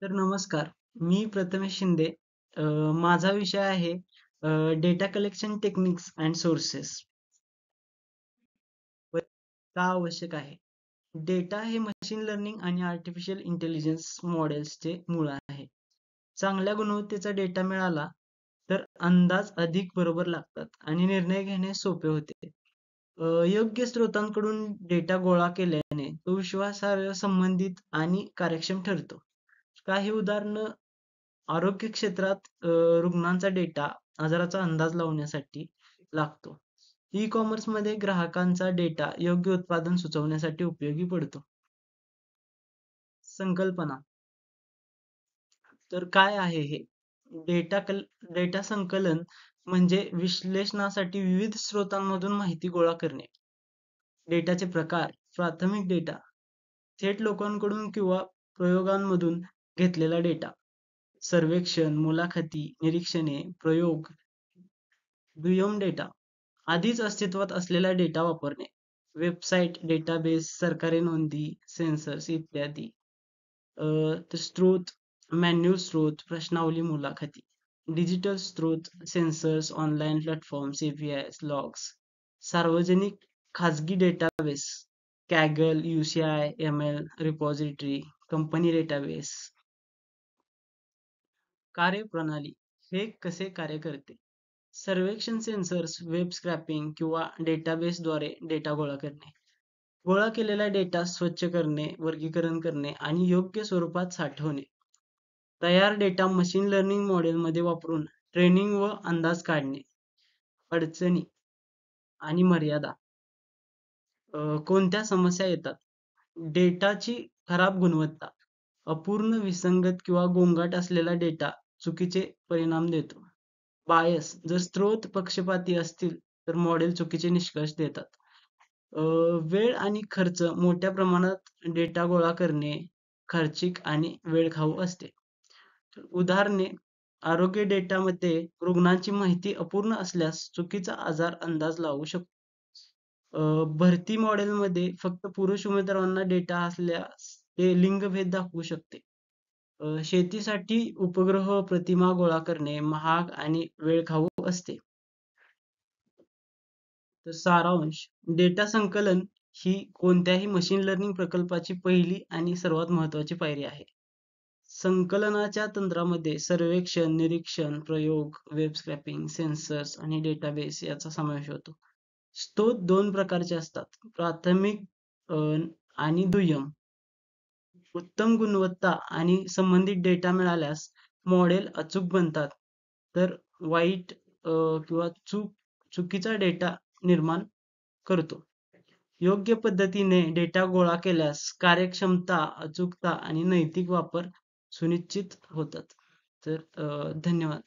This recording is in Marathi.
तर नमस्कार. मी प्रथमेश शिंदे. अ, माझा विषय आहे data collection techniques and sources. का आवश्यक आहे? डेटा हे मशीन लर्निंग आणि आर्टिफिशियल इंटेलिजन्स मॉडेल्सचे मूळ आहे. चांगल्या गुणवत्तेचा डेटा मिळाला तर अंदाज अधिक बरोबर लागतात आणि निर्णय घेणे सोपे होते. योग्य स्रोतांकडून डेटा गोळा केल्याने तो विश्वासार्ह, संबंधित आणि कार्यक्षम ठरतो. काही उदाहरणं आरोग्य क्षेत्रात रुग्णांचा डेटा आजाराचा अंदाज लावण्यासाठी लागतो. ई-कॉमर्समध्ये ग्राहकांचा डेटा योग्य उत्पादन सुचवण्यासाठी उपयोगी पडतो. संकल्पना तर काय आहे हे? डेटा संकलन म्हणजे विश्लेषणासाठी विविध स्रोतांमधून माहिती गोळा करणे. डेटाचे प्रकार, प्राथमिक डेटा, थेट लोकांकडून किंवा प्रयोगांमधून घेतलेला डेटा, सर्वेक्षण, मुलाखती, निरीक्षणे, प्रयोग, दुय्यम डेटा, आधीच अस्तित्वात असलेला डेटा वापरणे, वेबसाईट, डेटाबेस, सरकारी नोंदी, सेन्सर्स इत्यादी. तर स्रोत, मॅन्युअल स्रोत, प्रश्नावली, मुलाखती, डिजिटल स्रोत, sensors, online platforms, APIs, logs, सार्वजनिक खाजगी database, Kaggle, UCI, ML, repository, company database. कार्यप्रणाली हे कसे कार्य करते? सर्वेक्षण सेन्सर्स, वेब स्क्रॅपिंग किंवा डेटाबेसद्वारे डेटा गोळा करणे. गोळा केलेला डेटा स्वच्छ करणे, वर्गीकरण करणे आणि योग्य स्वरूपात साठवणे. तयार डेटा मशीन लर्निंग मॉडेलमध्ये वापरून ट्रेनिंग व अंदाज काढणे. अडचणी आणि मर्यादा. कोणत्या समस्या येतात? डेटाची खराब गुणवत्ता, अपूर्ण, विसंगत किंवा गोंगाट असलेला डेटा चुकीचे परिणाम देतो. बायस, जर स्रोत पक्षपाती असतील तर मॉडेल चुकीचे निष्कर्ष देतात. वेळ आणि खर्च, मोठ्या प्रमाणात डेटा गोळा करणे खर्चिक आणि वेळखाऊ असते. उदाहरणे, आरोग्य डेटामध्ये रुग्णांची माहिती अपूर्ण असल्यास चुकीचा आजार अंदाज लावू शकतो. भरती मॉडेलमध्ये फक्त पुरुष उमेदवारांना डेटा असल्यास ते लिंगभेद दाखवू शकते. शेतीसाठी उपग्रह प्रतिमा गोळा करणे महाग आणि वेळखाऊ असते. तर सारांश, डेटा संकलन ही कोणत्याही मशीन लर्निंग प्रकल्पाची पहिली आणि सर्वात महत्त्वाची पायरी आहे. संकलनाच्या तंत्रामध्ये सर्वेक्षण, निरीक्षण, प्रयोग, वेब स्क्रॅपिंग, सेन्सर्स आणि डेटाबेस याचा समावेश होतो. स्रोत दोन प्रकारचे असतात, प्राथमिक अ, आणि दुय्यम. उत्तम गुणवत्ता आणि संबंधित डेटा मिळाल्यास मॉडेल अचूक बनतात, तर वाईट किंवा चुकीचा डेटा निर्माण करतो. योग्य पद्धतीने डेटा गोळा केल्यास कार्यक्षमता, अचूकता आणि नैतिक वापर सुनिश्चित होतात. तर धन्यवाद.